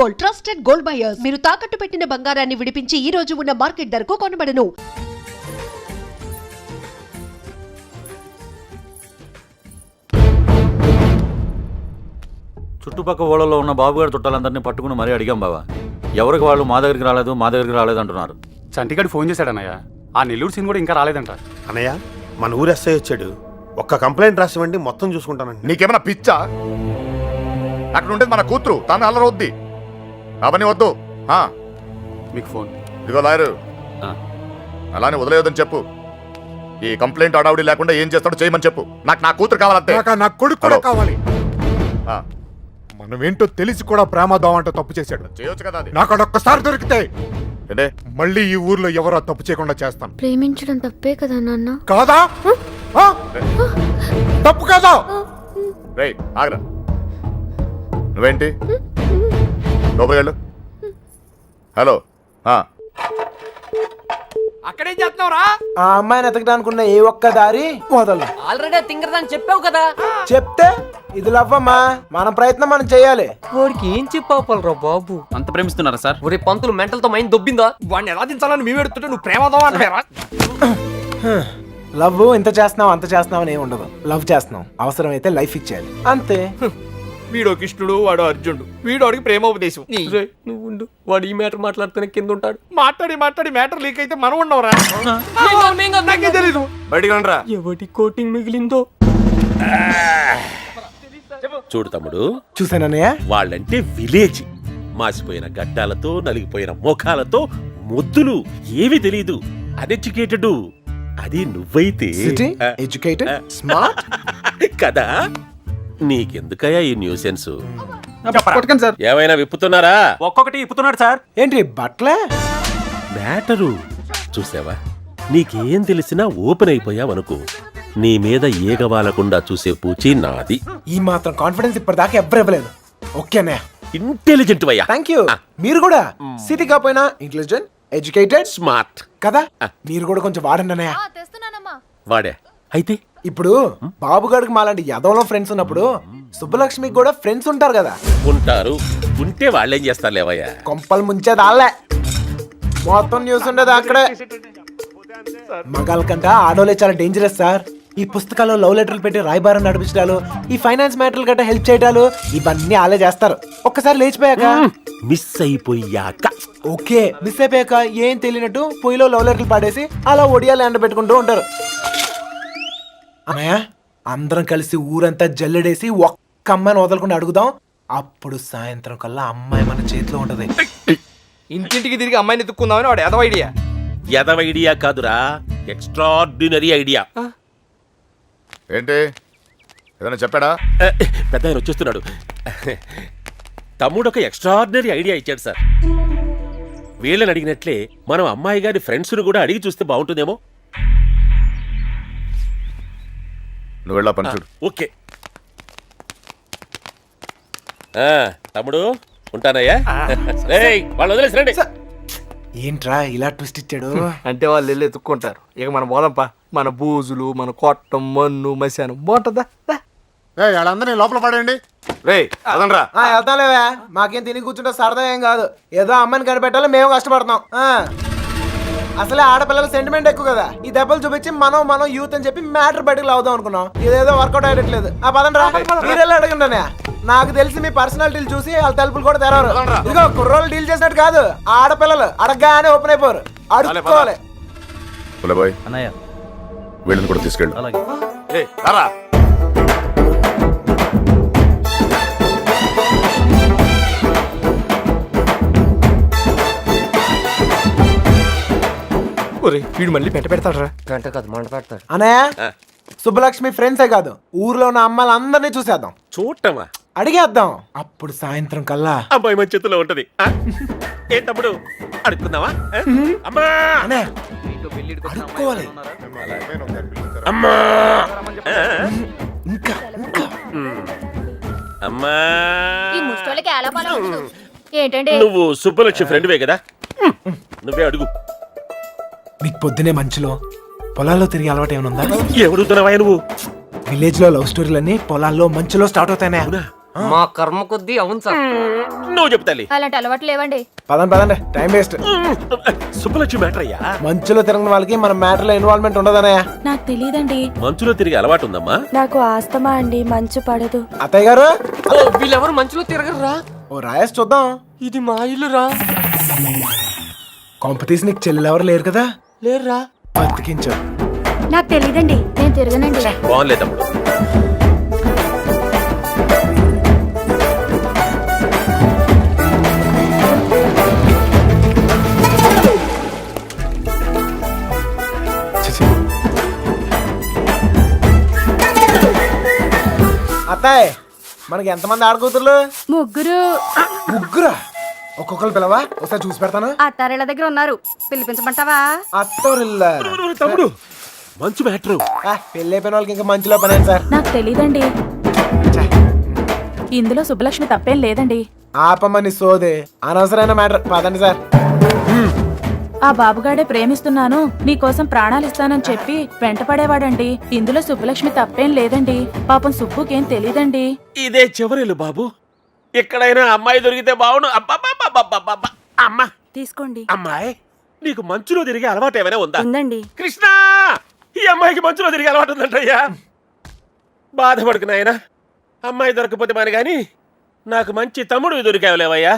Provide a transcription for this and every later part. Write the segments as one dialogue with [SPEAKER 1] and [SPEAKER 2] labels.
[SPEAKER 1] Gold, trusted gold buyers. మీరు తాకట్టు పెట్టిన బంగారాన్ని విడిపించి ఈ రోజు ఉన్న మార్కెట్ ధరకు కొనబడను.
[SPEAKER 2] చుట్టుపక్కల ఊళ్ళలో ఉన్న బాబుగారి చుట్టాలందరినీ పట్టుకుని మరీ అడిగాం బావా. ఎవరికి వాళ్ళు మా దగ్గరికి రాలేదు అంటున్నారు.
[SPEAKER 3] చంటిగాడు ఫోన్ చేశాడన్నయ్య. ఆ నెల్లూరు సీన్ కూడా ఇంకా రాలేదంట.
[SPEAKER 4] అన్నయ్య, మన ఊరు ఎస్ఐ వచ్చాడు. ఒక్క కంప్లైంట్ రాసివ్వండి, మొత్తం చూసుకుంటానండి.
[SPEAKER 5] నీకేమైనా పిచ్చా? అక్కడ ఉండేది మన కూతురు, తాను అల్లరవుద్ది. అవన్నీ వద్దు.
[SPEAKER 3] మీకు ఫోన్.
[SPEAKER 5] ఇదిగో లాయరు, అలానే వదిలేయొద్దని చెప్పు. ఈ కంప్లైంట్ అడావుడి లేకుండా ఏం చేస్తాడో చేయమని చెప్పు. నాకు నా కూతురు కావాలంతే.
[SPEAKER 6] నా కొడుకు కూడా కావాలి.
[SPEAKER 5] ఆ,
[SPEAKER 6] మనమేంటో తెలిసి కూడా ప్రేమదాం అంటూ తప్పు చేశాడు.
[SPEAKER 5] చేయొచ్చు కదా అది.
[SPEAKER 6] నాకు అదొక్కసారి దొరికితే
[SPEAKER 5] ఏంటే?
[SPEAKER 6] మళ్ళీ ఈ ఊర్లో ఎవరో తప్పు చేయకుండా చేస్తాను.
[SPEAKER 7] ప్రేమించడం తప్పే కదా నాన్న?
[SPEAKER 6] కాదా? ఆ? తప్పు కాదా?
[SPEAKER 5] రేయ్ ఆగరా. నువ్వేంటి లోపలికి వెళ్ళు. హలో,
[SPEAKER 8] అక్కడేం చేస్తున్నావురా?
[SPEAKER 9] ఆ అమ్మాయిని ఎతకడానుకున్న ఏ ఒక్క దారి వదలు.
[SPEAKER 8] ఆల్రెడీ తింగరదని చెప్పావు కదా.
[SPEAKER 9] చెప్తే ఇది లవ్వమ్మా, మన ప్రయత్నం మనం చేయాలి.
[SPEAKER 8] వాడికి ఏం చెప్పావురా బాబు?
[SPEAKER 2] అంత ప్రేమిస్తున్నారా సార్?
[SPEAKER 8] ఒరే పంతులు మెంటల్ తో మైండ్ దొబ్బిందా? వాడిని ఎలా దించాలని మేము ఎడుతుంటే నువ్వు ప్రేమదావా అంటారా?
[SPEAKER 9] లవ్ ఇంత చేస్తున్నావు అంత చేస్తున్నావు అని ఏమి ఉండదు. లవ్ చేస్తున్నావు, అవసరమైతే లైఫ్ ఇచ్చేయాలి అంతే.
[SPEAKER 8] వీడో కృష్ణుడు, వాడు అర్జునుడు. వీడోడికి ప్రేమోపదేశం. నువ్వు ఉండు, వాడు ఈ మ్యాటర్ మాట్లాడుతూనే కింద ఉంటాడు. మాట్లాడి మ్యాటర్ లీక్ అయితే మనం ఉండవురా. నాకే తెలీదు.
[SPEAKER 5] బయటికి రండిరా.
[SPEAKER 8] ఎవటి కోటింగ్ మిగిలిందో.
[SPEAKER 10] చూడు తమ్ముడు,
[SPEAKER 9] చూసానన్నయ్య,
[SPEAKER 10] వాళ్ళంటే విలేజ్. మాసిపోయిన గడ్డాలతో నలిగిపోయిన ముఖాలతో ముద్దులు, ఏవి తెలీదు. అన్ఎడ్యుకేటెడ్. అది నువ్వైతే
[SPEAKER 9] ఎడ్యుకేటెడ్, స్మార్ట్
[SPEAKER 10] కదా. నీకెందుకయ్యా ఈ న్యూసెన్స్?
[SPEAKER 3] సార్.
[SPEAKER 10] ఏమైనా విప్పుతున్నారా?
[SPEAKER 2] ఒక్కొక్కటి ఇప్పుతున్నాడు సార్.
[SPEAKER 9] ఏంటి బట్లే
[SPEAKER 10] మ్యాటరు చూసావా? నీకేం తెలిసినా ఓపెన్ అయిపోయావనుకో, నీ మీద ఏగవాలకుండా చూసే పూచి నాది.
[SPEAKER 9] ఈ మాత్రం కాన్ఫిడెన్స్ ఇప్పటిదాకా ఎవ్వరు ఇవ్వలేదు. ఓకే అన్నయ్య,
[SPEAKER 10] ఇంటెలిజెంట్ వయ్యా.
[SPEAKER 9] Thank you. మీరు కూడా సిటీ కాపోయినా ఇంటెలిజెంట్, ఎడ్యుకేటెడ్,
[SPEAKER 10] స్మార్ట్
[SPEAKER 9] కదా. మీరు కూడా కొంచెం వాడండి అన్నయ్య.
[SPEAKER 10] వాడే. అయితే
[SPEAKER 9] ఇప్పుడు బాబుగాడికి మాలాంటి యదవలో ఫ్రెండ్స్ ఉన్నప్పుడు సుబ్బలక్ష్మికి కూడా ఫ్రెండ్స్ ఉంటారు కదా.
[SPEAKER 10] ఉంటారు. ఉంటే వాళ్ళేం చేస్తారు లేవయ్యా?
[SPEAKER 9] కొంపలు ముంచేది వాళ్ళే. మొత్తం న్యూస్ ఉండేది అక్కడే. మగాళ్ళ కంటే ఆడోలే చాలా డేంజరస్ సార్. ఈ పుస్తకాల్లో లవ్ లెటర్లు పెట్టి రాయబారం నడిపించడాలు, ఈ ఫైనాన్స్ మ్యాటర్లు గట్రా హెల్ప్ చేయడాలు, ఇవన్నీ వాళ్ళే చేస్తారు. ఒక్కసారి లేచిపోయాక,
[SPEAKER 10] మిస్ అయిపోయాక.
[SPEAKER 9] ఓకే, మిస్ అయిపోయాక ఏం తెలియనట్టు పొయ్యిలో లవ్ లెటర్లు పాడేసి అలా ఒడియాలు ఎండ పెట్టుకుంటూ ఉంటారు. అన్నయ్య, అందరం కలిసి ఊరంతా జల్లెడేసి ఒక్క అమ్మాయిని వదలకుండా అడుగుదాం. అప్పుడు సాయంత్రం కల్లా అమ్మాయి మన చేతిలో ఉంటది.
[SPEAKER 8] ఇంటింటికి తిరిగి అమ్మాయిని ఎత్తుక్కుందామని వాడు ఎదవ ఐడియా.
[SPEAKER 10] ఎదవ ఐడియా కాదురా, ఎక్స్ట్రాడినరీ ఐడియా.
[SPEAKER 5] ఏంటి ఏదైనా చెప్పాడా?
[SPEAKER 10] పెద్ద ఆయన వచ్చేస్తున్నాడు. తమ్ముడు ఒక ఎక్స్ట్రాడినరీ ఐడియా ఇచ్చాడు సార్. వీళ్ళని అడిగినట్లే మనం అమ్మాయి గారి ఫ్రెండ్స్ను కూడా అడిగి చూస్తే బాగుంటుందేమో.
[SPEAKER 5] నువ్వు వెళ్ళా పని చూడు.
[SPEAKER 10] ఓకే తమ్ముడు, ఉంటానయ్యా. వాళ్ళు వదిలేసి రండి.
[SPEAKER 9] ఏంట్రా ఇలా ట్విస్ట్ ఇచ్చాడు?
[SPEAKER 8] అంటే వాళ్ళు వెళ్ళి ఎత్తుక్కుంటారు. ఇక మనం పోదాంపా. మన బూజులు, మన కొట్టం, మన్ను, మశానం బాగుంటుందా?
[SPEAKER 6] వాళ్ళందరినీ లోపల పడండి.
[SPEAKER 5] రేయ్ అదనరా.
[SPEAKER 9] వెళ్తాలేవా, మాకేం తిని కూర్చుంటే సరదా ఏం కాదు. ఏదో అమ్మాయిని కనిపెట్టాలి, మేము కష్టపడతాం. అసలే ఆడపిల్లల సెంటిమెంట్ ఎక్కువ కదా. ఈ దెబ్బలు చూపించి మనం యూత్ అని చెప్పి మ్యాటర్ బయటకు లావుదాం అనుకున్నాం. ఇదేదో వర్కౌట్ అయ్యట్లేదు. పదండ్రా, మీరెళ్ళి అడగండి. నాకు తెలిసి మీ పర్సనాలిటీలు చూసి వాళ్ళ తలుపులు కూడా తెరవరు. ఇదిగో కుర్రోళ్ళు డీల్ చేసినట్టు కాదు, ఆడపిల్లలు అడగగానే ఓపెన్ అయిపోరు. అడుక్కోవాలి.
[SPEAKER 5] అన్నయ్య, వీళ్ళని కూడా తీసుకెళ్ళు.
[SPEAKER 2] అలాగే.
[SPEAKER 8] వీడు మళ్ళీ పెడతాడు. గంట కాదు, మంట పెడతాడు.
[SPEAKER 9] అన్నయ్య, సుబ్బలక్ష్మి ఫ్రెండ్సే కాదు, ఊర్లో ఉన్న అమ్మాయిలందరినీ చూసేద్దాం.
[SPEAKER 10] చూడటమా?
[SPEAKER 9] అడిగేద్దాం. అప్పుడు సాయంత్రం కల్లా
[SPEAKER 10] అబ్బాయి మన చేతిలో ఉంటది. ఏ తమ్ముడు, అడుగుకుందామా? అమ్మా,
[SPEAKER 9] అడుక్కోవాలి.
[SPEAKER 10] అమ్మా,
[SPEAKER 9] ఇంకా
[SPEAKER 10] అమ్మా.
[SPEAKER 7] ఏంటంటే
[SPEAKER 10] నువ్వు సుబ్బలక్ష్మి ఫ్రెండ్వే కదా, నువ్వే అడుగు.
[SPEAKER 9] నీకు పొద్దునే మంచులో పొలాల్లో తిరిగి అలవాటు ఏమైనా ఉందా?
[SPEAKER 10] ఎవడుతున్నావా నువ్వు?
[SPEAKER 9] విలేజ్ లో లవ్ స్టోరీలన్నీ పొలాల్లో మంచులో స్టార్ట్ అవుతాయనే.
[SPEAKER 8] మా కర్మ కొద్దీ అవును సార్.
[SPEAKER 10] నువ్వు చెప్పు తల్లి.
[SPEAKER 7] అలాంటి అలవాట్లు లేవండి.
[SPEAKER 9] పదండి టైం వేస్ట్.
[SPEAKER 10] సుబ్బలక్ష్మి మ్యాటర్ అయ్యా.
[SPEAKER 9] మంచులో తిరగని వాళ్ళకి మన మ్యాటర్లో ఇన్వాల్వ్మెంట్ ఉండదనయ్య.
[SPEAKER 7] నాకు తెలియదండి.
[SPEAKER 10] మంచులో తిరిగి అలవాటు ఉందమ్మా.
[SPEAKER 7] నాకు ఆస్తమా అండి, మంచు పడదు.
[SPEAKER 9] అత్తయ్య గారు
[SPEAKER 8] వీళ్ళెవరు మంచులో తిరగరురా.
[SPEAKER 9] ఓ రాయేసి చూద్దాం.
[SPEAKER 8] ఇది మా ఇల్లురా.
[SPEAKER 9] కాంపిటీషన్ నీకు చెల్లెలు ఎవరు లేరు కదా?
[SPEAKER 8] లేరురా.
[SPEAKER 9] బతికించు.
[SPEAKER 7] నాకు తెలియదండి. నేను తిరగనండి.
[SPEAKER 10] బాగుంది తమ్ముడు.
[SPEAKER 9] అత్తాయ్ మనకి ఎంతమంది ఆడకూతుర్లు?
[SPEAKER 7] ముగ్గురు.
[SPEAKER 9] ముగ్గురా? ఒక్కొక్కరు పిలవా, ఒకసారి చూసి పెడతాను.
[SPEAKER 7] అత్తారిళ్ళ దగ్గర ఉన్నారు, పిలిపించమంటావా?
[SPEAKER 9] అత్తోరిల్లా
[SPEAKER 10] తమ్ముడు మంచు మ్యాటర్.
[SPEAKER 9] పెళ్ళి అయిపోయిన వాళ్ళకి ఇంకా మంచిలో పని సార్.
[SPEAKER 7] నాకు తెలియదండి. ఇందులో సుబ్బలక్ష్మి తప్పేం లేదండి.
[SPEAKER 9] ఆపమని సోదే అనవసరమైన మ్యాటర్. పదండి సార్.
[SPEAKER 7] ఆ బాబుగాడే ప్రేమిస్తున్నాను, నీకోసం ప్రాణాలు ఇస్తానని చెప్పి వెంటపడేవాడండి. ఇందులో సుబ్బలక్ష్మి తప్పేం లేదండి. పాపం సుబ్బుకేం తెలీదండి.
[SPEAKER 10] ఇదే చివరిల్లు బాబు. ఎక్కడైనా అమ్మాయి దొరికితే బావును. అబ్బా అమ్మా
[SPEAKER 7] తీసుకోండి.
[SPEAKER 10] అమ్మాయి, నీకు మంచులో తిరిగే అలవాటు ఏమైనా ఉందా?
[SPEAKER 7] ఉందండి.
[SPEAKER 10] కృష్ణ, ఈ అమ్మాయికి మంచులో తిరిగే అలవాటు ఉందంటయ్యా. బాధపడుకు నాయనా, అమ్మాయి దొరకపోతే మరి గాని నాకు మంచి తమ్ముడు దొరికావులేవయ్యా.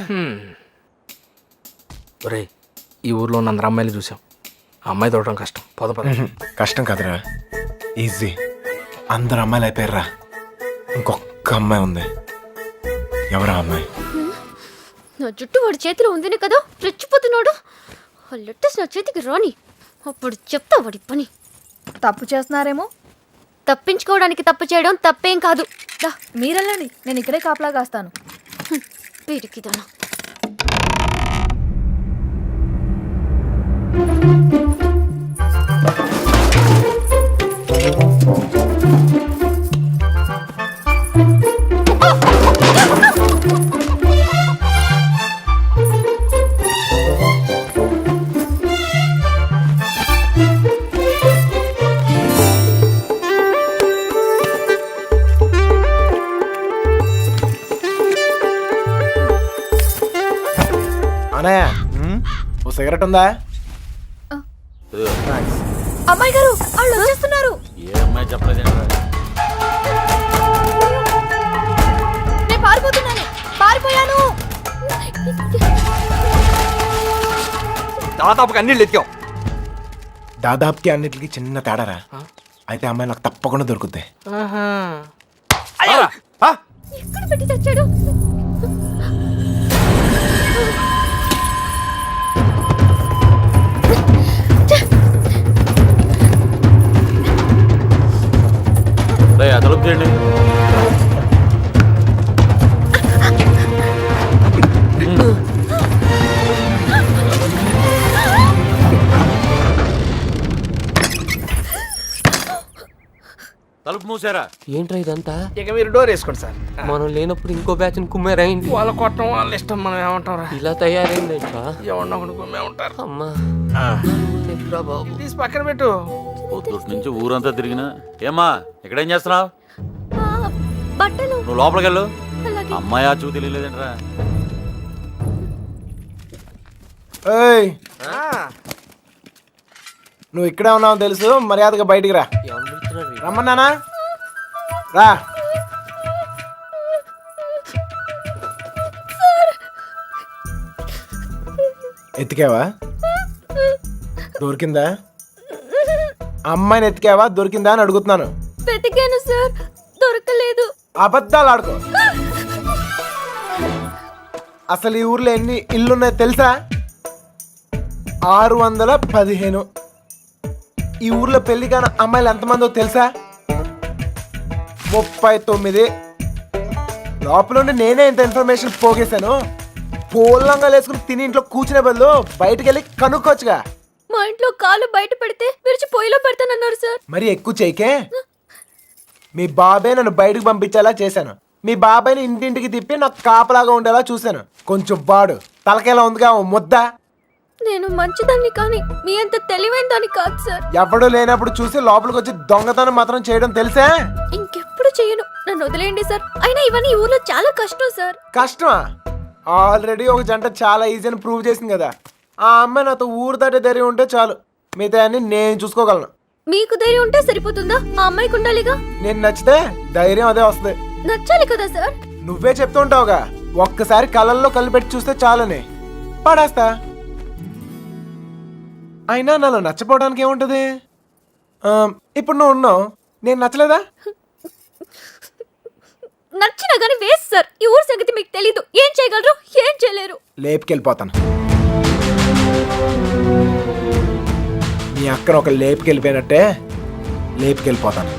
[SPEAKER 8] ఒరేయ్, ఈ ఊర్లో ఉన్న అందరు అమ్మాయిలు చూసాం. అమ్మాయి దొరకడం కష్టం. పద.
[SPEAKER 9] కష్టం కదరా, ఈజీ. అందరు అమ్మాయిలు అయిపోయారా, ఇంకొక అమ్మాయి ఉంది. ఎవరా అమ్మాయి?
[SPEAKER 7] నా జుట్టు వాడి చేతిలో ఉందినే కదా రెచ్చిపోతున్నాడు. ఆ లెటర్స్ నా చేతికి రాని, అప్పుడు చెప్తా వాడి పని. తప్పు చేస్తున్నారేమో. తప్పించుకోవడానికి తప్పు చేయడం తప్పేం కాదు. మీరెళ్ళండి, నేను ఇక్కడే కాపలా కాస్తాను. పిరికిదానా.
[SPEAKER 9] అనయ్య, ఓ సిగరెట్ ఉందా?
[SPEAKER 7] అమ్మాయి గారు వాళ్ళు వచ్చేస్తున్నారు.
[SPEAKER 2] ఏ అమ్మాయి చెప్పలేదేంట్రా?
[SPEAKER 7] నేను పారిపోతున్నాను. పారిపోయాను.
[SPEAKER 8] దాదాపుగా అన్ని ఎత్తాం.
[SPEAKER 9] దాదాపుకి అన్నిటికి చిన్న తేడారా. అయితే అమ్మాయి నాకు తప్పకుండా దొరుకుద్ది.
[SPEAKER 7] ఎక్కడ పెట్టి తెచ్చాడు?
[SPEAKER 2] తలుపు చేయండి. తలుపు మూసారా?
[SPEAKER 8] ఏంట్రా ఇదంతా?
[SPEAKER 9] ఇక మీరు డోర్ వేసుకోండి సార్.
[SPEAKER 8] మనం లేనప్పుడు ఇంకో బ్యాచ్ కుమ్మేరైంది.
[SPEAKER 9] వాళ్ళ కొట్టం వాళ్ళ ఇష్టం, మనం ఏమంటారా?
[SPEAKER 8] ఇలా తయారైందేంట్రా?
[SPEAKER 9] ఎవరినో ఒకటి కుమ్మే ఉంటారు.
[SPEAKER 8] అమ్మా బాబు,
[SPEAKER 9] తీసి పక్కన పెట్టు.
[SPEAKER 2] పొద్దుటి నుంచి ఊరంతా తిరిగినా. ఏమ్మా ఇక్కడేం చేస్తున్నావు?
[SPEAKER 7] బట్టలు.
[SPEAKER 2] నువ్వు లోపలికి వెళ్ళు. అమ్మాయి ఆ చూ తెలియలేదంట్రా.
[SPEAKER 9] ఏయ్, నువ్వు ఇక్కడే ఉన్నావు తెలుసు, మర్యాదగా బయటికి రా.
[SPEAKER 8] ఎవరు పిలుస్తున్నారు?
[SPEAKER 9] రమ్మన్నానా? రా. ఎత్తికావా? దొరికిందా? అమ్మాయిని ఎత్తికావా? దొరికిందా అని అడుగుతున్నాను.
[SPEAKER 7] వెతికాను సార్, దొరకలేదు.
[SPEAKER 9] అబద్ధాలు ఆడుకో. అసలు ఈ ఊర్లో ఎన్ని ఇల్లున్నాయో తెలుసా? 615. ఈ ఊర్లో పెళ్లి కాని అమ్మాయిలు ఎంతమందో తెలుసా? 39. లోపల నేనే ఇంత ఇన్ఫర్మేషన్ పోగేశాను. పోలంగా వేసుకుని తిని ఇంట్లో కూర్చునే బదులు బయటకు వెళ్ళి కనుక్కోవచ్చుగా.
[SPEAKER 7] మా ఇంట్లో కాలు బయట పెడితే విరిచి పొయ్యిలో పెడతానన్నారు సార్.
[SPEAKER 9] మరి ఎక్కువ చేయకే. మీ బాబాయ్ నన్ను బయటకు పంపించేలా చేశాను. మీ బాబాయ్ని ఇంటింటికి తిప్పి నాకు కాపలాగా ఉండేలా చూశాను. కొంచెం బాడు తలకేలా ఉందిగా ఓ ముద్ద.
[SPEAKER 7] నేను మంచిదాన్ని కానీ మీ అంత తెలివైన దాన్ని కాదు సార్.
[SPEAKER 9] ఎవడూ లేనప్పుడు చూసి లోపలికి వచ్చి దొంగతనం మాత్రం చేయడం తెలుసా?
[SPEAKER 7] ఇంకెప్పుడు చేయను. నన్ను వదిలేయండి సార్. అయినా ఇవన్నీ ఈ ఊర్లో చాలా కష్టం సార్.
[SPEAKER 9] కష్టమా? ఆల్రెడీ ఒక జంట చాలా ఈజీ అని ప్రూవ్ చేసింది కదా. ఆ అమ్మాయి నాతో ఊరు దాటే ధైర్యం ఉంటే చాలు, మిగతా అన్ని నేను చూసుకోగలను.
[SPEAKER 7] మీకు ధైర్యం ఉంటే సరిపోతుందా? ఆ అమ్మాయికి ఉండాలిగా.
[SPEAKER 9] నేను నచ్చితే ధైర్యం అదే వస్తుంది.
[SPEAKER 7] నచ్చాలి కదా సార్.
[SPEAKER 9] నువ్వే చెప్తుంటావుగా, ఒక్కసారి కళ్ళల్లో కళ్ళు పెట్టి చూస్తే చాలని పడేస్తా. అయినా నాలో నచ్చపోవడానికి ఏముంటది? ఇప్పుడు నువ్వు ఉన్నావు, నేను నచ్చలేదా?
[SPEAKER 7] నచ్చినా గానీ వేస్ట్ సార్. ఈ ఊరు సంగతి మీకు తెలీదు. ఏం చేయగలరు, ఏం చేయలేరు.
[SPEAKER 9] లేపుకెళ్ళిపోతాను. మీ అక్కను ఒక లేపుకెళ్ళిపోయినట్టే లేపుకెళ్ళిపోతాను.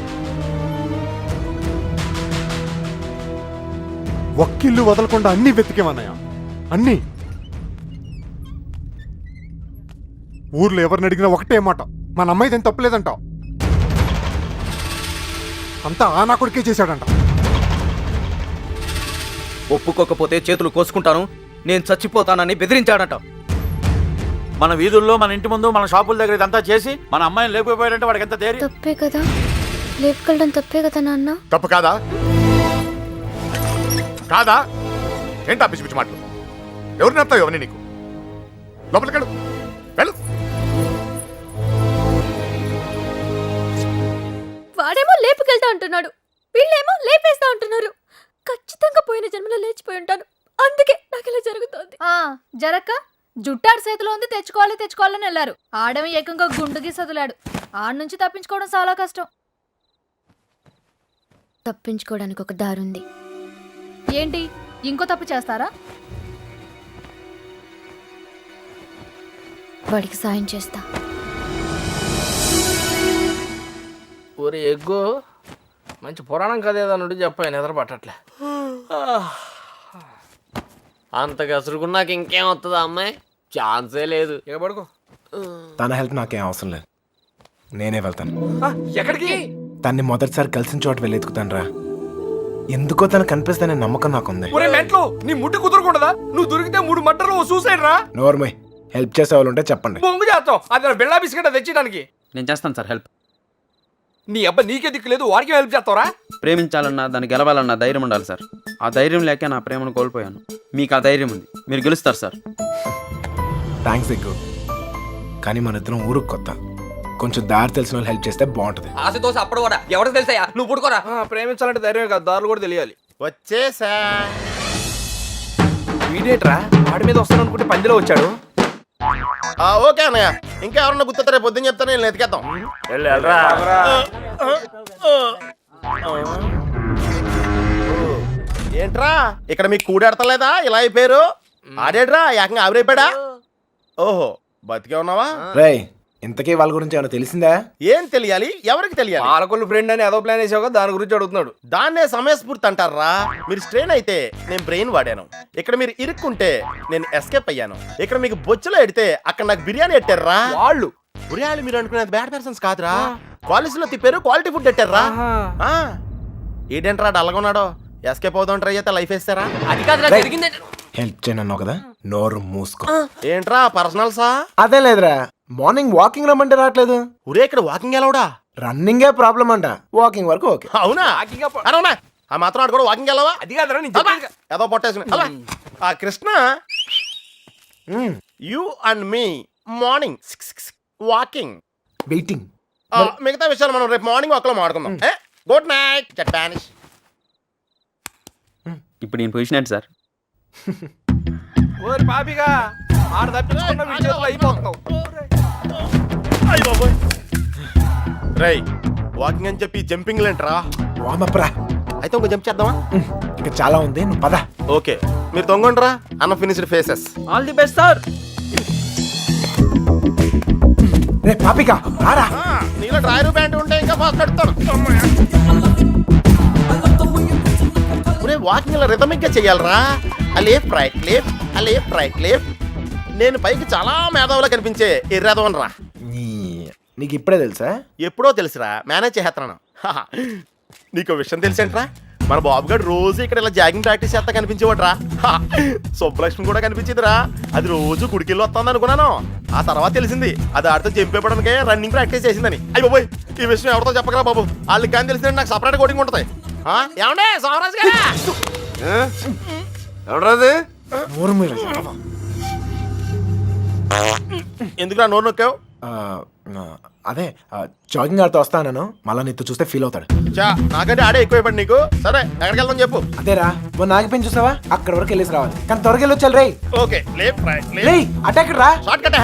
[SPEAKER 6] ఒక్కిల్లు వదలకుండా అన్ని వెతికేమన్నాయా, అన్ని. ఊర్లో ఎవరిని అడిగినా ఒకటే మాట, మన అమ్మాయిది ఏం తప్పలేదంటావు. అంతా ఆ నా కొడుకే చేశాడంట.
[SPEAKER 8] ఒప్పుకోకపోతే చేతులు కోసుకుంటాను, నేను చచ్చిపోతానని బెదిరించాడట.
[SPEAKER 2] మన వీధుల్లో, మన ఇంటి ముందు, మన షాపుల దగ్గర ఇదంతా చేసి మన అమ్మాయిని లేకపోయాడంటే వాడికి ఎంత ధైర్యం.
[SPEAKER 7] తప్పే కదా, లేపుకెళ్ళడం తప్పే కదా నాన్న.
[SPEAKER 5] తప్పు కాదా? కాదా? ఏంటా పిచ్చి పిచ్చి మాటలు? ఎవరు నేర్తావు ఎవరిని నీకు? లోపలికెళ్ళు, వెళ్ళు.
[SPEAKER 7] వాడేమో లేపుకెళ్తా అంటున్నాడు, వీళ్ళేమో లేపేస్తా అంటున్నారు. ఖచ్చితంగా పోయిన జన్మలో లేచిపోయి ఉంటాను, అందుకే నాకు ఇలా జరుగుతోంది.
[SPEAKER 11] జరక్క జుట్టాడు చేతిలో ఉంది, తెచ్చుకోవాలని వెళ్ళారు. ఆడమి ఏకంగా గుండుకి సదులాడు. ఆడ నుంచి తప్పించుకోవడం చాలా కష్టం.
[SPEAKER 7] తప్పించుకోవడానికి ఒక దారుంది.
[SPEAKER 11] ఏంటి, ఇంకో తప్పు చేస్తారా?
[SPEAKER 7] వాడికి సాయం చేస్తా.
[SPEAKER 8] ఒరే ఎగ్గు, మంచి పురాణం కథ ఏదన్నాడు చెప్పా, నిద్ర పట్టట్లే. అంత గసురుకున్నాక ఇంకేం వస్తుందా అమ్మాయి? ఛాన్సే లేదు. ఇక పడుకో.
[SPEAKER 9] తన హెల్ప్ నాకేం అవసరం లేదు, నేనే వెళ్తాను.
[SPEAKER 8] ఎక్కడికి?
[SPEAKER 9] తన్ని మొదటిసారి కలిసిన చోట వెళ్ళి ఎత్తుకుతాను రా. ఎందుకో తను కనిపిస్తానే నమ్మకం నాకుంది.
[SPEAKER 8] ఒరే మెంట్లో, నీ ముట్టు కుదరకూడదా? నువ్వు దొరికితే 3 మట్టర్లు సూసైడ్ రా.
[SPEAKER 9] నోర్మై, హెల్ప్ చేసే వాళ్ళు ఉంటే చెప్పండి.
[SPEAKER 8] బొంగు చేస్తావు, అది బిళ్ళా బిస్కెట్ తెచ్చడానికి.
[SPEAKER 12] నేను చేస్తాను సార్ హెల్ప్.
[SPEAKER 8] నీ అబ్బా నీకే దిక్కు లేదు, వాడికి హెల్ప్ చేస్తావరా?
[SPEAKER 12] ప్రేమించాలన్నా, దాన్ని గెలవాలన్నా ధైర్యం ఉండాలి సార్. ఆ ధైర్యం లేక నా ప్రేమను కోల్పోయాను. మీకు ఆ ధైర్యం ఉంది, మీరు గెలుస్తారు సార్.
[SPEAKER 9] థ్యాంక్స్ ఎగ్గు, కానీ మన ఇద్దరం ఊరుకు కొత్త, కొంచెం దారి తెలిసిన వాళ్ళు హెల్ప్ చేస్తే బాగుంటది.
[SPEAKER 8] ఆశతోసి అప్పుడు కూడా ఎవరికి తెలుసాయా? నువ్వు పుడుకోరా. ప్రేమించాలంటే ధైర్యం కాదు, దారులు కూడా తెలియాలి.
[SPEAKER 4] వచ్చేసా.
[SPEAKER 8] వీడేట్రా వాడి మీద వస్తాను అనుకుంటే పందిలో వచ్చాడు.
[SPEAKER 4] ఓకే అన్నయ్య, ఇంకా ఎవరన్నా గుర్తు రేపు పొద్దున్న చెప్తాను, నేను ఎతికేద్దాం. ఏంట్రా ఇక్కడ మీకు కూడాడతలేదా? ఇలా అయిపోయారు. ఆడేడ్రా ఏకంగా ఆవిరైపోయాడా? ఓహో, బతికే ఉన్నావా?
[SPEAKER 9] రేయ్, ఇంతకీ వాళ్ళ గురించి ఏమైనా తెలిసిందా?
[SPEAKER 4] ఏం తెలియాలి, ఎవరికి తెలియాలి?
[SPEAKER 8] పాలకొల్లు ఫ్రెండ్ అని ఏదో ప్లాన్ వేసావు, దాని గురించి అడుగుతున్నాడు.
[SPEAKER 4] దాన్నే సమయస్ఫూర్తి అంటారా? మీరు స్ట్రెయిన్ అయితే నేను బ్రెయిన్ వాడాను. ఇక్కడ మీరు ఇరుక్కుంటే నేను ఎస్కేప్ అయ్యాను. ఇక్కడ మీకు బొచ్చులో ఎడితే అక్కడ నాకు బిర్యానీ ఎట్టారా
[SPEAKER 8] వాళ్ళు.
[SPEAKER 4] బిర్యానీ మీరు అనుకునేది బ్యాడ్ పర్సన్స్ కాదురా, కాలేజీలో తిప్పారు, క్వాలిటీ ఫుడ్ ఎట్టారా. ఏంటంటారా డల్గొన్నాడో? ఎస్కేప్ అవుదాం ట్రై చేస్తే లైఫ్ వేస్తారా?
[SPEAKER 8] అది కాదు జరిగింది.
[SPEAKER 9] హెల్ప్ చేయనన్నావు కదా, నోరు మూసుకో.
[SPEAKER 4] ఏంట్రా పర్సనల్సా?
[SPEAKER 9] అదే లేదురా, మార్నింగ్ వాకింగ్ రమ్మంటే రావట్లేదు.
[SPEAKER 4] ఊరే ఇక్కడ వాకింగ్ ఎలావుడా?
[SPEAKER 9] రన్నింగే ప్రాబ్లం అంట, వాకింగ్ వరకు ఓకే.
[SPEAKER 4] అవునా? అవునా? ఆ మాత్రం ఆడు కూడా వాకింగ్ వెళ్ళవా?
[SPEAKER 8] అది కాదురా నేను చెప్పేది.
[SPEAKER 4] ఏదో పొట్టేసుకుని ఆ Krishna, you and me morning walking
[SPEAKER 9] waiting.
[SPEAKER 4] మిగతా విషయాలు మనం రేపు మార్నింగ్ ఒకలో మాట్లాడుకుందాం. గుడ్ నైట్ జపానిష్.
[SPEAKER 12] ఇప్పుడు నేను పొజిషన్ ఏంటి సార్?
[SPEAKER 8] ఓరి పాపిగా ఆడ తప్పించుకున్న విషయంలో అయిపోతున్నావు.
[SPEAKER 4] రై వాకింగ్ అని చెప్పి జంపింగ్ లేంట్రా.
[SPEAKER 9] వామప్రా,
[SPEAKER 4] అయితే ఇంకో జంప్ చేద్దామా?
[SPEAKER 9] ఇంకా చాలా ఉంది, నువ్వు పద.
[SPEAKER 4] ఓకే, మీరు తొంగండ్రా. అన్న finished faces.
[SPEAKER 12] All the best sir.
[SPEAKER 9] రే పాపిగా రారా.
[SPEAKER 4] నీలో డ్రైవర్ ప్యాంట్ ఉంటే ఇంకా ఫాస్ట్ నడుస్తాను. వాకింగ్ ఇలా రిథమిక్ గా చెయ్యాలరా. ఆ లేఫ్ట్ రైట్ లేఫ్ట్, ఆ లేఫ్ట్ రైట్ లేఫ్ట్. నేను పైకి చాలా మేధావులా కనిపించే ఎర్రదవన్ రా.
[SPEAKER 9] నీకు ఇప్పుడే తెలుసా?
[SPEAKER 4] ఎప్పుడో తెలుసురా, మేనేజ్ చేస్తున్నాను. నీకు విషయం తెలిసేంట్రా, మన బాబు గారు రోజు ఇక్కడ ఇలా జాగింగ్ ప్రాక్టీస్ చేస్తా కనిపించేవాడు రా. సుబ్బలక్ష్మి కూడా కనిపించిందిరా. అది రోజు కుడికిల్లో వస్తుంది అనుకున్నాను. ఆ తర్వాత తెలిసింది అది ఆడితో జంపేపడానికే రన్నింగ్ ప్రాక్టీస్ చేసిందని. అయ్యి బాబోయ్, ఈ విషయం ఎవరితో చెప్పకరా బాబు, వాళ్ళకి కానీ తెలిసిందంటే నాకు సపరేట్ కోటింగ్ ఉంటుంది. ఏమండే సోమరాజు గారా
[SPEAKER 8] ఎవడరాది?
[SPEAKER 9] నోరు మీరు
[SPEAKER 4] ఎందుకురా నోరు నొక్కావు?
[SPEAKER 9] అదే జాగింగ్ ఆడుతూ వస్తాను మళ్ళీ నీతో చూస్తే ఫీల్ అవుతాడు.
[SPEAKER 4] చా నాకంటే ఆడే ఎక్కువైపోయింది నీకు. సరే ఎక్కడికి వెళ్దాం చెప్పు.
[SPEAKER 9] అదేరా మొన్న ఆగిపోయింది చూసావా, అక్కడ వరకు వెళ్ళేసి రావాలి. కానీ త్వరగా వెళ్ళొచ్చాలి రేయ్.
[SPEAKER 4] Okay left right left.
[SPEAKER 9] రేయ్ అటాక్ రా.
[SPEAKER 4] షార్ట్ కట్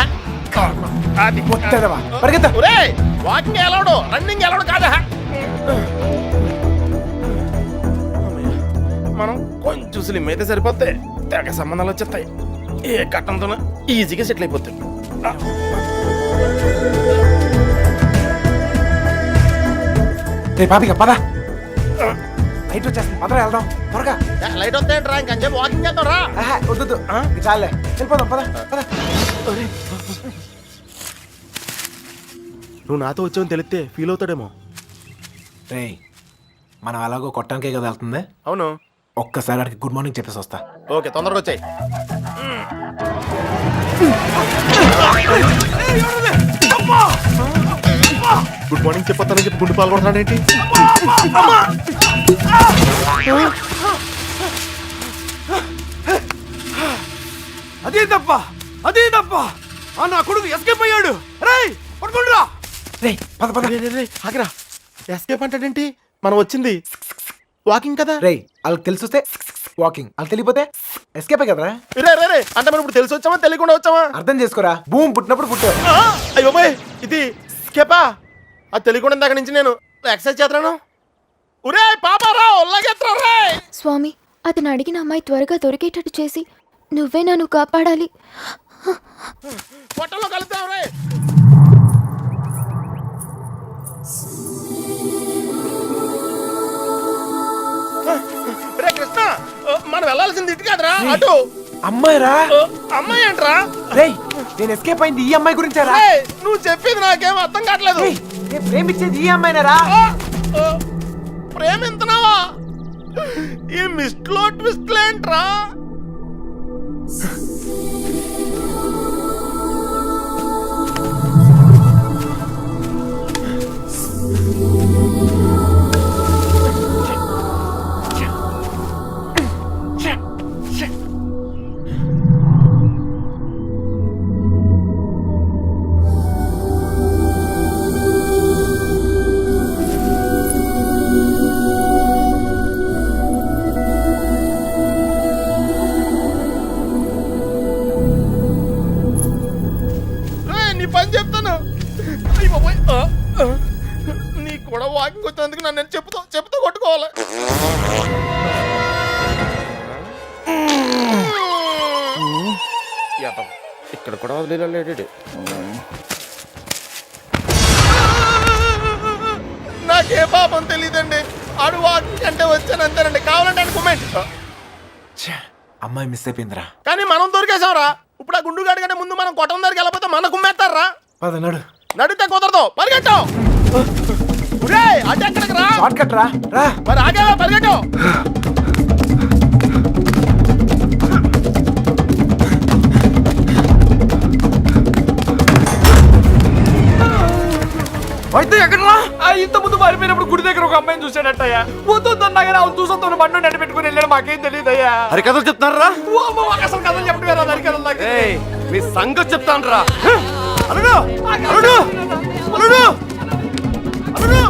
[SPEAKER 4] అది
[SPEAKER 9] మొత్తదవా పరిగెత్తా.
[SPEAKER 4] ఒరేయ్ వాకింగ్ ఎలవడు రన్నింగ్ ఎలవడు కాదా. మనం కొంచెం స్లిమ్ అయితే సరిపోతే తెగ సంబంధాలు వచ్చేస్తాయి. ఏ కట్టంతో ఈజీగా సెటిల్ అయిపోతాయి.
[SPEAKER 9] రే పాపిక పద, లైట్ వచ్చేస్తుంది పదరా వెళ్దాం త్వరగా.
[SPEAKER 4] లైట్ వస్తాయంట్రా ఇంకొంచెం వాకింగ్ చేద్దాం రా.
[SPEAKER 9] వద్దు చాలే వెళ్ళిపోదాం పద పద.
[SPEAKER 4] నువ్వు నాతో వచ్చావని తెలిస్తే ఫీల్ అవుతాడేమో.
[SPEAKER 9] రే మనం అలాగో కొట్టడానికే కదా వెళ్తుంది.
[SPEAKER 4] అవును
[SPEAKER 9] ఒక్కసారి అడిగి గుడ్ మార్నింగ్ చెప్పేసి వస్తా.
[SPEAKER 4] ఓకే తొందరగా వచ్చాయి. గుడ్ మార్నింగ్ చెప్పొస్తానని చెప్పి గుండు పాల్గొంటున్నాడేంటి?
[SPEAKER 8] అదే తప్ప నా కొడుకు ఎస్కేప్ అయ్యాడు. రేయ్ పట్టుకుంటురా.
[SPEAKER 9] రే పద పద.
[SPEAKER 4] ఆగరా ఎస్కేప్ అంటాడేంటి? మనం వచ్చింది వాకింగ్ కదా.
[SPEAKER 9] రే వాళ్ళకి తెలిసి వస్తే వాకింగ్, వాళ్ళకి తెలియపోతే ఎస్కేప్ కదరా.
[SPEAKER 4] రే రే రే అంటే మనం ఇప్పుడు తెలిసి వచ్చామా తెలియకుండా వచ్చామా?
[SPEAKER 9] అర్థం చేసుకోరా. భూమి పుట్టినప్పుడు పుట్టావు.
[SPEAKER 4] అయ్యో బాయ్ ఇది స్కేపా? అది తెలియకుండా ఇందాక నుంచి నేను ఎక్సర్సైజ్ చేస్తున్నాను. ఒరే పాపారా ఒళ్ళగెత్తరా రే.
[SPEAKER 7] స్వామి అతను అడిగిన అమ్మాయి త్వరగా దొరికేటట్టు చేసి నువ్వే నన్ను కాపాడాలి.
[SPEAKER 4] పొట్టలో కలుద్దాం రే. రే కృష్ణ మనం వెళ్ళాల్సింది ఇటు కాదురా అటు.
[SPEAKER 9] అమ్మాయిరా.
[SPEAKER 4] అమ్మాయి ఏంట్రా?
[SPEAKER 9] రేయ్ నేను ఎస్కేప్ అయింది ఈ అమ్మాయి గురించారా.
[SPEAKER 4] నువ్వు చెప్పింది నాకేం అర్థం కావట్లేదు.
[SPEAKER 9] నేను ప్రేమించేది ఈ అమ్మాయినరా.
[SPEAKER 4] ప్రేమింతున్నావా? ఈ మిస్ట్లో ట్విస్ట్లు ఏంట్రా? పని చెప్తాను. నీకు కూడా వాకింగ్ వచ్చినందుకు నన్ను చెప్తూ కొట్టుకోవాలి.
[SPEAKER 10] ఇక్కడ కూడా వదిలేడు.
[SPEAKER 4] నాకే పాపం తెలియదండి. ఆడు వాకింగ్ అంటే వచ్చాను అంతేనండి. కావాలంటే అని కామెంట్.
[SPEAKER 9] అమ్మాయి మిస్ అయిపోయిందిరా.
[SPEAKER 4] కానీ మనం దొరికేసాంరా. ఇప్పుడు ఆ గుండు గాడి కంటే ముందు మనం కొట్టం దగ్గరికి వెళ్ళకపోతే మన కుమ్మేస్తారా.
[SPEAKER 9] పద నడు.
[SPEAKER 4] నడితే కుదరదు పరిగెట్టు. అటు ఎక్కడికి రా.
[SPEAKER 9] షార్ట్ కట్ రా.
[SPEAKER 4] మరి ఆగేవా పరిగెట్టు.
[SPEAKER 8] అయితే ఎక్కడరా? ఇంత ముందు మారిపోయినప్పుడు గుడి దగ్గర ఒక అమ్మాయిని చూసాడట్టయ్యా. వద్దున్నా కానీ అవును చూసొద్దు బండి నడి పెట్టుకుని వెళ్ళాడు. మాకేం తెలియదయ్యా.
[SPEAKER 3] హరికథలు చెప్తున్నారా?
[SPEAKER 8] అసలు కథలు చెప్పడం హరికథలు.
[SPEAKER 3] మీ సంగతి చెప్తాను రా. అల్లుడు అల్లుడు అల్లుడు అల్లుడు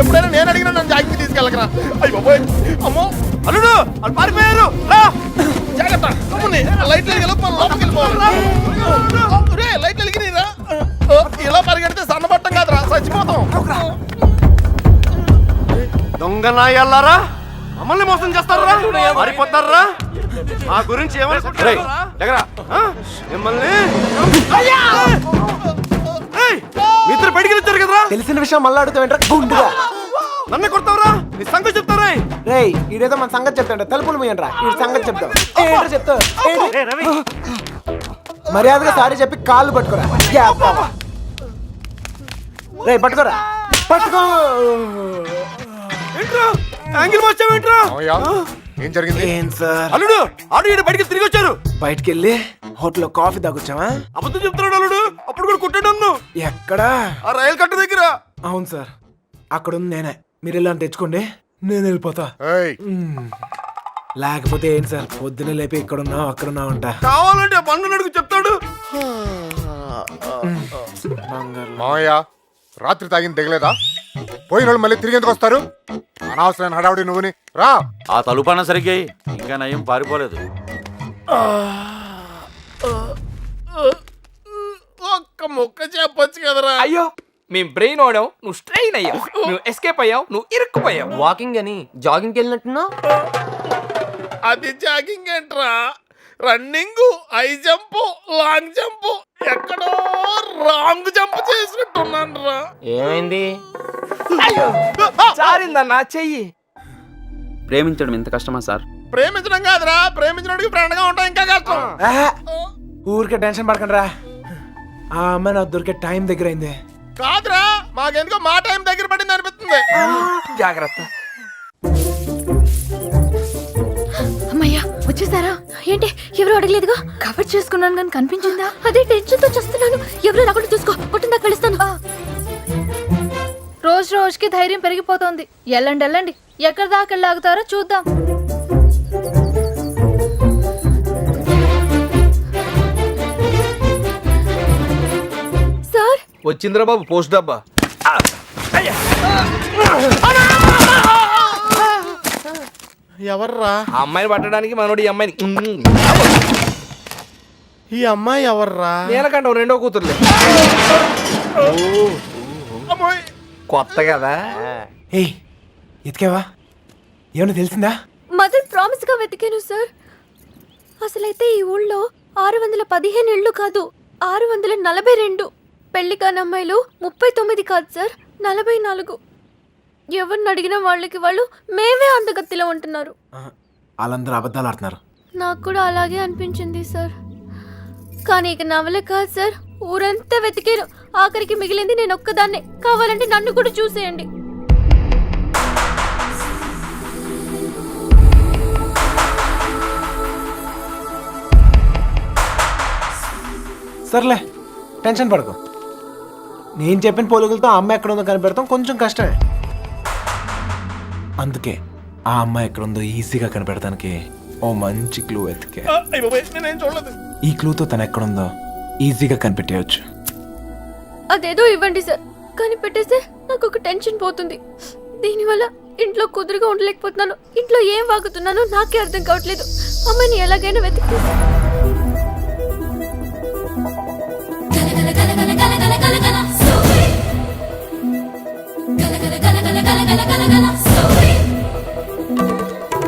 [SPEAKER 4] ఎప్పుడైనా నేను అడిగినా నన్ను జాగ్రత్త తీసుకెళ్ళకరా. అయ్యి బాబోయ్ అమ్మో
[SPEAKER 3] అల్లుడు వాళ్ళు పారిపోయారు.
[SPEAKER 4] జాగ్రత్త లైట్లు మనం లోపలికి వెళ్ళిపోవాలి. లైట్లు వెలిగిరా. ఇలా పరిగెడితే సన్నబట్టం కాదురా చచ్చిపోతాం.
[SPEAKER 3] దొంగ నాయల్లారా మమ్మల్ని మోసం చేస్తారా? మారిపోతారా? మా గురించి ఏమనుకుంటారా? మిమ్మల్ని మిత్రులు బయటికి వచ్చారు కదరా.
[SPEAKER 9] తెలిసిన విషయం మళ్ళీ అడుగుతావేంట్రా గుండుగా.
[SPEAKER 3] నన్ను కొడతావురా? నీ సంగతి చెప్తారా?
[SPEAKER 9] రేయ్ ఈడేదో మన సంగతి చెప్తాడు. తలుపులు మీయండ్రా. ఈ సంగతి చెప్తావు. ఏంట్రా చెప్తావు? మర్యాదగా సారీ చెప్పి కాళ్ళు పట్టుకోరా. రే పట్టుకోరా. పట్టుకో.
[SPEAKER 3] ఏంట్రా యాంగిల్ వచ్చావేంట్రా?
[SPEAKER 5] ఏం జరిగింది?
[SPEAKER 9] ఏం సార్
[SPEAKER 3] అల్లుడు ఆడు ఈడ బయటికి తిరిగి వచ్చారు.
[SPEAKER 9] బయటికి వెళ్ళి హోటల్లో కాఫీ తాగొచ్చావా?
[SPEAKER 3] అబద్ధం చెప్తున్నాడు అల్లుడు. అప్పుడు కూడా కొట్టాడు నన్ను.
[SPEAKER 9] ఎక్కడా?
[SPEAKER 3] ఆ రైలు కట్ట దగ్గర.
[SPEAKER 9] అవును సార్ అక్కడ ఉంది నేనే. మీరు వెళ్ళి తెచ్చుకోండి. నేను వెళ్ళిపోతా
[SPEAKER 6] ఏయ్,
[SPEAKER 9] లేకపోతే ఏంటి సార్ పొద్దున్నే లేపి ఇక్కడున్నావు అక్కడున్నావు అంట
[SPEAKER 8] కావాలంటే పండు అడుగు చెప్తాడు.
[SPEAKER 6] మామయ్య రాత్రి తాగింది దిగలేదా? పోయిన వాళ్ళు మళ్ళీ తిరిగి ఎందుకు వస్తారు? అనవసరమైన హడావుడి నువ్వుని రా.
[SPEAKER 2] ఆ తలుపన్న సరిగ్గా ఇంకా నయం పారిపోలేదు.
[SPEAKER 4] ఒక్క ముక్క చెప్పొచ్చు కదరా.
[SPEAKER 8] అయ్యో మేము బ్రెయిన్ ఓడావు, నువ్వు స్ట్రెయిన్ అయ్యావు. నువ్వు ఎస్కేప్ అయ్యావు, నువ్వు ఇరుక్కుపోయావు.
[SPEAKER 13] వాకింగ్ అని జాగింగ్కి వెళ్ళినట్టున్నావు.
[SPEAKER 4] అది జాగింగ్ ఏంట్రా, running, high jump, long jump, ఎక్కడో రాంగ్ జంప్ చేసినట్టున్నాను రా.
[SPEAKER 13] ఏమైంది?
[SPEAKER 8] జారిందన్నా చెయ్యి.
[SPEAKER 12] ప్రేమించడం ఎంత కష్టమా సార్?
[SPEAKER 4] ప్రేమించడం కాదురా, ప్రేమించడానికి ఫ్రెండ్ గా ఉంటాం ఇంకా కష్టం.
[SPEAKER 9] ఊరికే టెన్షన్ పడకండి రా. ఆ అమ్మాయి నాకు దొరికే టైం దగ్గర అయింది.
[SPEAKER 4] కాదురా, మాకెందుకో మా టైం దగ్గర పడింది అనిపిస్తుంది.
[SPEAKER 8] జాగ్రత్త.
[SPEAKER 7] అమ్మయ్యా వచ్చేసారా? ఏంటి ఎవరు అడగలేదుగా?
[SPEAKER 11] కవర్ చేసుకున్నాను కానీ కనిపించిందా?
[SPEAKER 7] అదే టెన్షన్ తో చూస్తున్నాను. ఎవరు రాకుండా చూసుకో, పొట్టిన దాకా వెళుస్తాను.
[SPEAKER 11] రోజు రోజుకి ధైర్యం పెరిగిపోతుంది. వెళ్ళండి వెళ్ళండి, ఎక్కడి దాకా వెళ్ళాగుతారో చూద్దాం.
[SPEAKER 7] సార్
[SPEAKER 8] వచ్చిందిరా బాబు పోస్ట్ డబ్బా.
[SPEAKER 4] ఎవర్రా
[SPEAKER 8] ఆ అమ్మాయిని పట్టడానికి మనోడు ఈ అమ్మాయిని
[SPEAKER 4] ఈ అమ్మాయి? ఎవర్రా?
[SPEAKER 8] నేనకంటావు రెండో కూతురులే. కొత్త కదా.
[SPEAKER 9] ఏయ్ ఎతికావా? ఏమన్నా తెలిసిందా?
[SPEAKER 7] మదర్ ప్రామిస్ గా వెతికాను సార్. అసలైతే ఈ ఊళ్ళో 615 ఇళ్ళు కాదు, 642. పెళ్లి కాని అమ్మాయిలు 39 కాదు సార్, 44. ఎవరిని అడిగిన వాళ్ళకి వాళ్ళు మేమే అందగత్తిలో ఉంటున్నారు.
[SPEAKER 9] వాళ్ళందరూ అబద్ధాలు ఆడుతున్నారు.
[SPEAKER 7] నాకు కూడా అలాగే అనిపించింది సార్. కానీ ఇక నవలే కాదు సార్, ఊరంతా వెతికారు. ఆఖరికి మిగిలింది నేను ఒక్కదాన్నే. కావాలంటే నన్ను కూడా చూసేయండి.
[SPEAKER 9] సర్లే టెన్షన్ పడకు. నేను చెప్పిన పోలికలతో ఆ అమ్మాయి ఎక్కడ ఉందో కనిపెడతాం కొంచెం కష్టమే. అందుకే ఆ అమ్మాయి ఎక్కడ ఉందో ఈజీగా కనిపెడతానికి ఓ మంచి క్లూ ఎతికే.
[SPEAKER 4] నేనేం చూడలేదు.
[SPEAKER 9] ఈ క్లూతో తను ఎక్కడుందో ఈజీగా కనిపెట్టేయచ్చు.
[SPEAKER 7] అదేదో ఇవ్వండి సార్, కానీ పెట్టేస్తే నాకు ఒక టెన్షన్ పోతుంది. దీనివల్ల ఇంట్లో కుదురుగా ఉండలేకపోతున్నాను. ఇంట్లో ఏం వాగుతున్నానో నాకే అర్థం కావట్లేదు. అమ్మాయిని ఎలాగైనా వెతికి